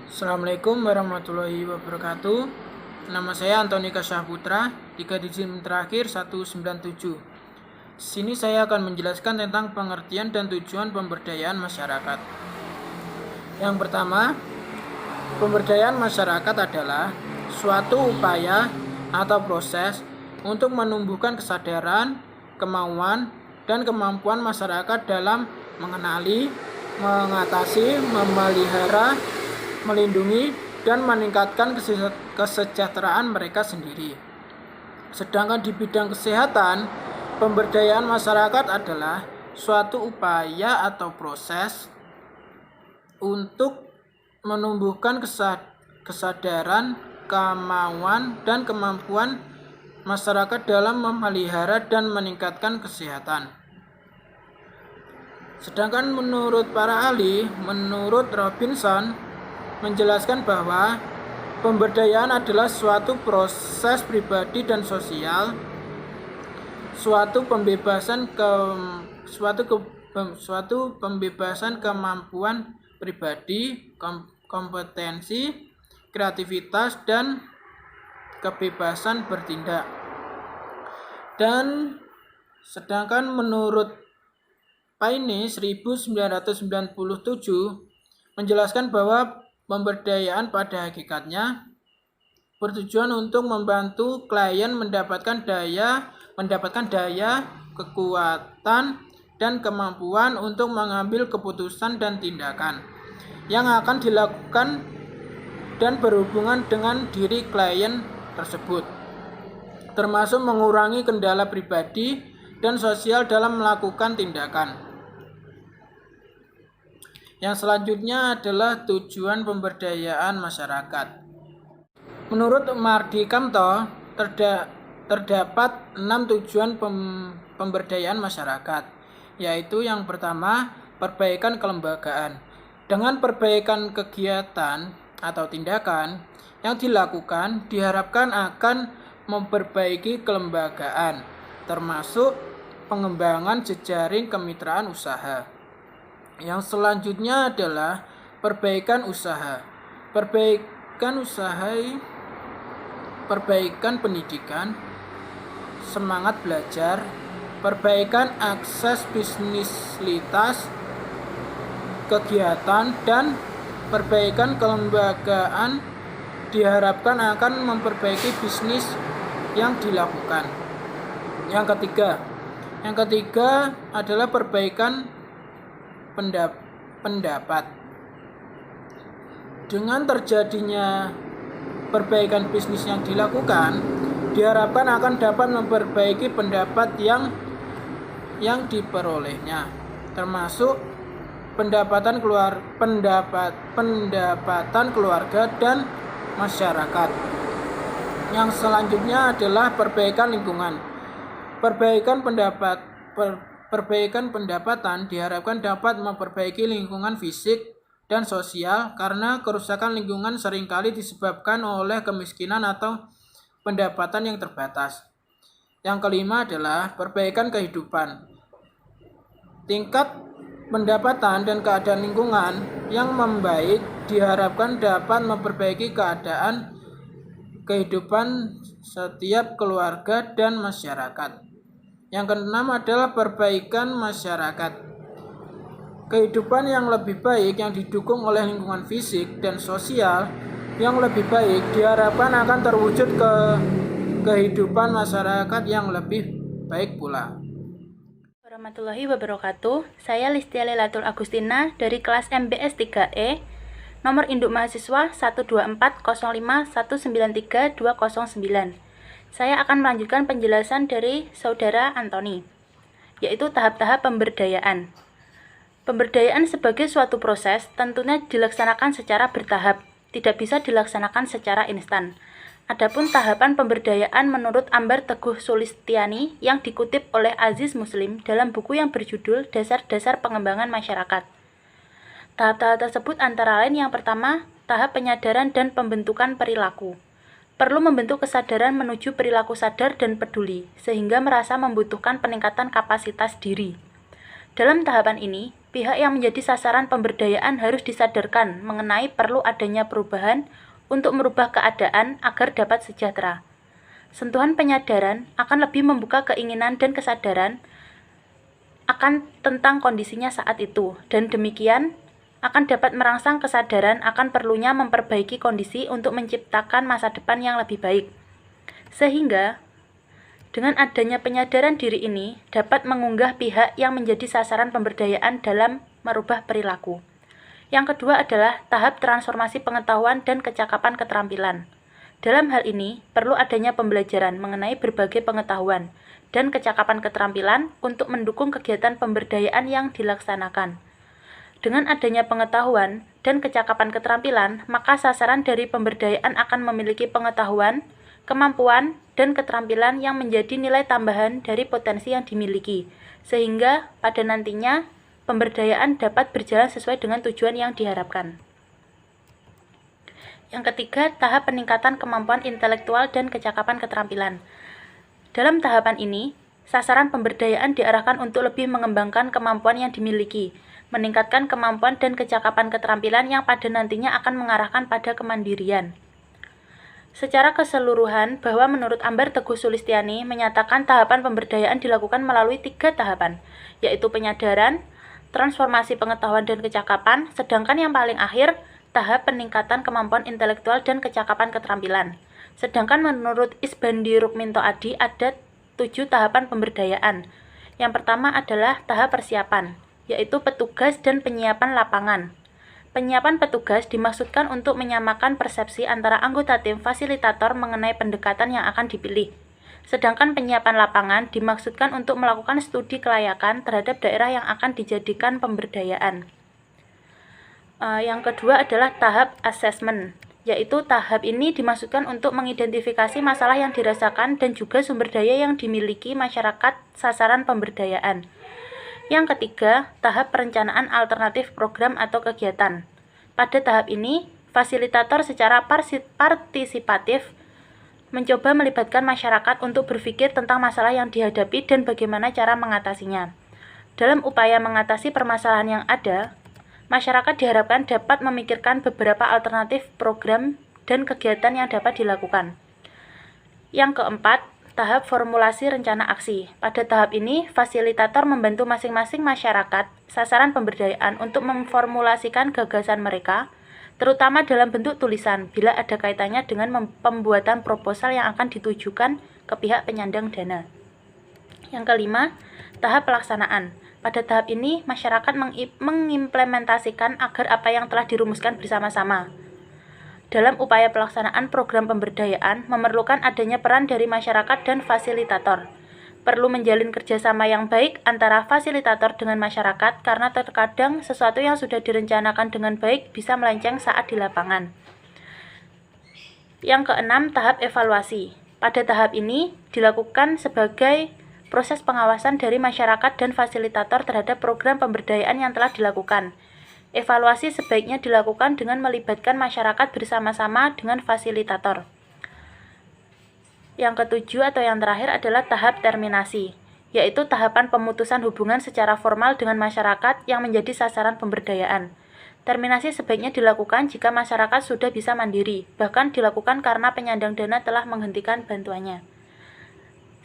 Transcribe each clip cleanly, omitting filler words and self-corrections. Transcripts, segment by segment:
Assalamualaikum warahmatullahi wabarakatuh. Nama saya Antoni Kasahputra, 3 digit terakhir 197. Sini saya akan menjelaskan tentang pengertian dan tujuan pemberdayaan masyarakat. Yang pertama, pemberdayaan masyarakat adalah suatu upaya atau proses untuk menumbuhkan kesadaran, kemauan, dan kemampuan masyarakat dalam mengenali, mengatasi, memelihara, melindungi, dan meningkatkan kesejahteraan mereka sendiri. Sedangkan di bidang kesehatan, pemberdayaan masyarakat adalah suatu upaya atau proses untuk menumbuhkan kesadaran, kemauan, dan kemampuan masyarakat dalam memelihara dan meningkatkan kesehatan. Sedangkan menurut para ahli, menurut Robinson menjelaskan bahwa pemberdayaan adalah suatu proses pribadi dan sosial, suatu pembebasan kemampuan pribadi, kompetensi, kreativitas, dan kebebasan bertindak. Dan sedangkan menurut Paine 1997 menjelaskan bahwa pemberdayaan pada hakikatnya bertujuan untuk membantu klien mendapatkan daya, kekuatan, dan kemampuan untuk mengambil keputusan dan tindakan yang akan dilakukan dan berhubungan dengan diri klien tersebut, termasuk mengurangi kendala pribadi dan sosial dalam melakukan tindakan. Yang selanjutnya adalah tujuan pemberdayaan masyarakat. Menurut Mardi Kamto, terdapat 6 tujuan pemberdayaan masyarakat, yaitu yang pertama, perbaikan kelembagaan. Dengan perbaikan kegiatan atau tindakan yang dilakukan diharapkan akan memperbaiki kelembagaan, termasuk pengembangan jejaring kemitraan usaha. Yang selanjutnya adalah perbaikan usaha. Perbaikan pendidikan, semangat belajar, perbaikan akses bisnislitas, kegiatan, dan perbaikan kelembagaan diharapkan akan memperbaiki bisnis yang dilakukan. Yang ketiga adalah perbaikan pendapat. Dengan terjadinya perbaikan bisnis yang dilakukan, diharapkan akan dapat memperbaiki pendapat yang diperolehnya, termasuk pendapatan keluarga dan masyarakat. Yang selanjutnya adalah perbaikan lingkungan. Perbaikan pendapatan diharapkan dapat memperbaiki lingkungan fisik dan sosial karena kerusakan lingkungan seringkali disebabkan oleh kemiskinan atau pendapatan yang terbatas. Yang kelima adalah perbaikan kehidupan. Tingkat pendapatan dan keadaan lingkungan yang membaik diharapkan dapat memperbaiki keadaan kehidupan setiap keluarga dan masyarakat. Yang keenam adalah perbaikan masyarakat. Kehidupan yang lebih baik yang didukung oleh lingkungan fisik dan sosial yang lebih baik diharapkan akan terwujud ke kehidupan masyarakat yang lebih baik pula. Warahmatullahi wabarakatuh. Saya Listia Lelatul Agustina dari kelas MBS 3E, nomor induk mahasiswa 12405193209. Saya akan melanjutkan penjelasan dari Saudara Antoni, yaitu tahap-tahap pemberdayaan. Pemberdayaan sebagai suatu proses tentunya dilaksanakan secara bertahap, tidak bisa dilaksanakan secara instan. Adapun tahapan pemberdayaan menurut Ambar Teguh Sulistiani yang dikutip oleh Aziz Muslim dalam buku yang berjudul Dasar-Dasar Pengembangan Masyarakat. Tahap-tahap tersebut antara lain yang pertama, tahap penyadaran dan pembentukan perilaku. Perlu membentuk kesadaran menuju perilaku sadar dan peduli, sehingga merasa membutuhkan peningkatan kapasitas diri. Dalam tahapan ini, pihak yang menjadi sasaran pemberdayaan harus disadarkan mengenai perlu adanya perubahan untuk merubah keadaan agar dapat sejahtera. Sentuhan penyadaran akan lebih membuka keinginan dan kesadaran akan tentang kondisinya saat itu, dan demikian akan dapat merangsang kesadaran akan perlunya memperbaiki kondisi untuk menciptakan masa depan yang lebih baik. Sehingga, dengan adanya penyadaran diri ini dapat mengunggah pihak yang menjadi sasaran pemberdayaan dalam merubah perilaku. Yang kedua adalah tahap transformasi pengetahuan dan kecakapan keterampilan. Dalam hal ini, perlu adanya pembelajaran mengenai berbagai pengetahuan dan kecakapan keterampilan untuk mendukung kegiatan pemberdayaan yang dilaksanakan. Dengan adanya pengetahuan dan kecakapan keterampilan, maka sasaran dari pemberdayaan akan memiliki pengetahuan, kemampuan, dan keterampilan yang menjadi nilai tambahan dari potensi yang dimiliki, sehingga pada nantinya pemberdayaan dapat berjalan sesuai dengan tujuan yang diharapkan. Yang ketiga, tahap peningkatan kemampuan intelektual dan kecakapan keterampilan. Dalam tahapan ini, sasaran pemberdayaan diarahkan untuk lebih mengembangkan kemampuan yang dimiliki, meningkatkan kemampuan dan kecakapan keterampilan yang pada nantinya akan mengarahkan pada kemandirian. Secara keseluruhan, bahwa menurut Ambar Teguh Sulistiani menyatakan tahapan pemberdayaan dilakukan melalui 3 tahapan, yaitu penyadaran, transformasi pengetahuan dan kecakapan, sedangkan yang paling akhir, tahap peningkatan kemampuan intelektual dan kecakapan keterampilan. Sedangkan menurut Isbandi Rukminto Adi ada 7 tahapan pemberdayaan. Yang pertama adalah tahap persiapan, yaitu petugas dan penyiapan lapangan. Penyiapan petugas dimaksudkan untuk menyamakan persepsi antara anggota tim fasilitator mengenai pendekatan yang akan dipilih. Sedangkan penyiapan lapangan dimaksudkan untuk melakukan studi kelayakan terhadap daerah yang akan dijadikan pemberdayaan. Yang kedua adalah tahap assessment, yaitu tahap ini dimaksudkan untuk mengidentifikasi masalah yang dirasakan dan juga sumber daya yang dimiliki masyarakat sasaran pemberdayaan. Yang ketiga, tahap perencanaan alternatif program atau kegiatan. Pada tahap ini, fasilitator secara partisipatif mencoba melibatkan masyarakat untuk berpikir tentang masalah yang dihadapi dan bagaimana cara mengatasinya. Dalam upaya mengatasi permasalahan yang ada, masyarakat diharapkan dapat memikirkan beberapa alternatif program dan kegiatan yang dapat dilakukan. Yang keempat, tahap formulasi rencana aksi. Pada tahap ini, fasilitator membantu masing-masing masyarakat sasaran pemberdayaan untuk memformulasikan gagasan mereka, terutama dalam bentuk tulisan bila ada kaitannya dengan pembuatan proposal yang akan ditujukan ke pihak penyandang dana. Yang kelima, tahap pelaksanaan. Pada tahap ini, masyarakat mengimplementasikan agar apa yang telah dirumuskan bersama-sama. Dalam upaya pelaksanaan program pemberdayaan, memerlukan adanya peran dari masyarakat dan fasilitator. Perlu menjalin kerjasama yang baik antara fasilitator dengan masyarakat karena terkadang sesuatu yang sudah direncanakan dengan baik bisa melenceng saat di lapangan. Yang keenam, tahap evaluasi. Pada tahap ini, dilakukan sebagai proses pengawasan dari masyarakat dan fasilitator terhadap program pemberdayaan yang telah dilakukan. Evaluasi sebaiknya dilakukan dengan melibatkan masyarakat bersama-sama dengan fasilitator. Yang ketujuh atau yang terakhir adalah tahap terminasi, yaitu tahapan pemutusan hubungan secara formal dengan masyarakat yang menjadi sasaran pemberdayaan. Terminasi sebaiknya dilakukan jika masyarakat sudah bisa mandiri, bahkan dilakukan karena penyandang dana telah menghentikan bantuannya.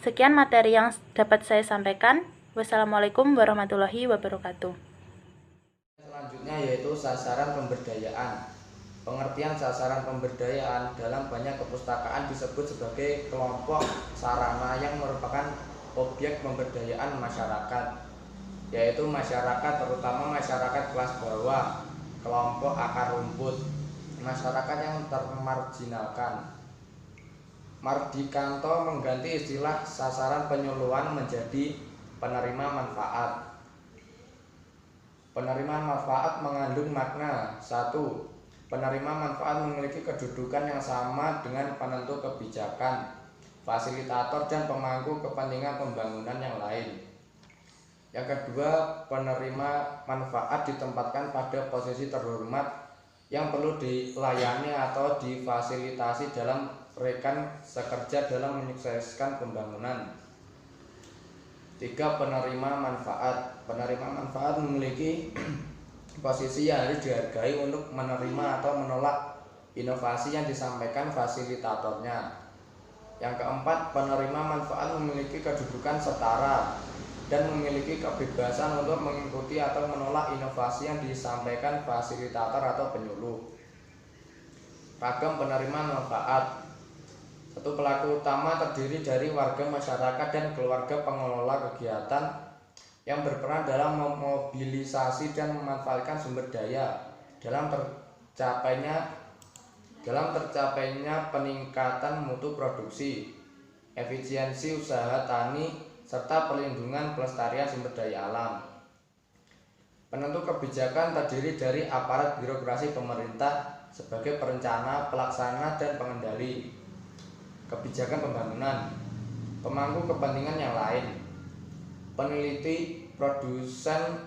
Sekian materi yang dapat saya sampaikan. Wassalamualaikum warahmatullahi wabarakatuh. Selanjutnya yaitu sasaran pemberdayaan. Pengertian sasaran pemberdayaan dalam banyak kepustakaan disebut sebagai kelompok sarana yang merupakan objek pemberdayaan masyarakat, yaitu masyarakat terutama masyarakat kelas bawah, kelompok akar rumput, masyarakat yang termarginalkan. Mardikanto mengganti istilah sasaran penyuluhan menjadi penerima manfaat. Penerima manfaat mengandung makna 1. Penerima manfaat memiliki kedudukan yang sama dengan penentu kebijakan, fasilitator dan pemangku kepentingan pembangunan yang lain. Yang kedua, penerima manfaat ditempatkan pada posisi terhormat yang perlu dilayani atau difasilitasi dalam rekan sekerja dalam menyukseskan pembangunan. 3. Penerima manfaat. Penerima manfaat memiliki posisi yang harus dihargai untuk menerima atau menolak inovasi yang disampaikan fasilitatornya. Yang keempat, penerima manfaat memiliki kedudukan setara dan memiliki kebebasan untuk mengikuti atau menolak inovasi yang disampaikan fasilitator atau penyuluh. Ragam penerima manfaat. Satu, pelaku utama terdiri dari warga masyarakat dan keluarga pengelola kegiatan yang berperan dalam memobilisasi dan memanfaatkan sumber daya dalam tercapainya peningkatan mutu produksi, efisiensi usaha tani, serta perlindungan pelestarian sumber daya alam. Penentu kebijakan terdiri dari aparat birokrasi pemerintah sebagai perencana, pelaksana, dan pengendali kebijakan pembangunan, pemangku kepentingan yang lain, peneliti, produsen,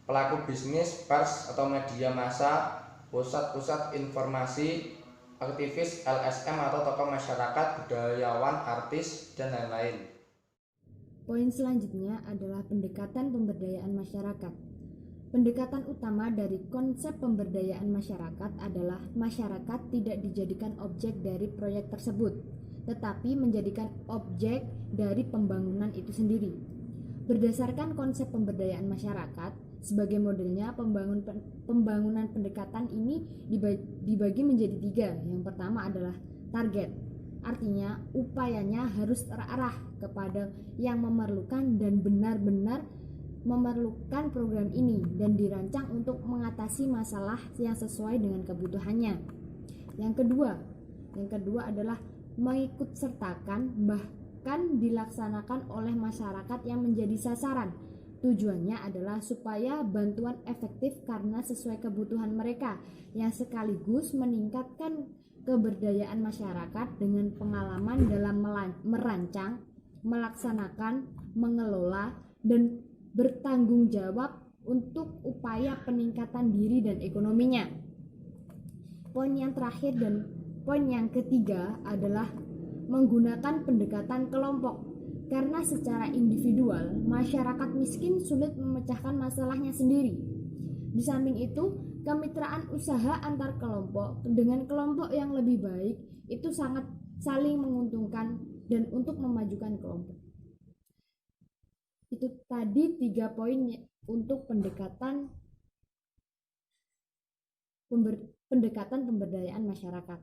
pelaku bisnis, pers atau media massa, pusat-pusat informasi, aktivis LSM atau tokoh masyarakat, budayawan, artis, dan lain-lain. Poin selanjutnya adalah pendekatan pemberdayaan masyarakat. Pendekatan utama dari konsep pemberdayaan masyarakat adalah masyarakat tidak dijadikan objek dari proyek tersebut, tetapi menjadikan objek dari pembangunan itu sendiri. Berdasarkan konsep pemberdayaan masyarakat, sebagai modelnya pembangunan pendekatan ini dibagi menjadi 3. Yang pertama adalah target. Artinya upayanya harus terarah kepada yang memerlukan dan benar-benar memerlukan program ini dan dirancang untuk mengatasi masalah yang sesuai dengan kebutuhannya. Yang kedua adalah mengikutsertakan, bahkan dilaksanakan oleh masyarakat yang menjadi sasaran. Tujuannya adalah supaya bantuan efektif karena sesuai kebutuhan mereka, yang sekaligus meningkatkan keberdayaan masyarakat dengan pengalaman dalam merancang, melaksanakan, mengelola, dan bertanggung jawab untuk upaya peningkatan diri dan ekonominya. Poin yang terakhir dan poin yang ketiga adalah menggunakan pendekatan kelompok. Karena secara individual, masyarakat miskin sulit memecahkan masalahnya sendiri. Di samping itu, kemitraan usaha antar kelompok dengan kelompok yang lebih baik itu sangat saling menguntungkan dan untuk memajukan kelompok. Itu tadi 3 poin untuk pendekatan pemberdayaan masyarakat.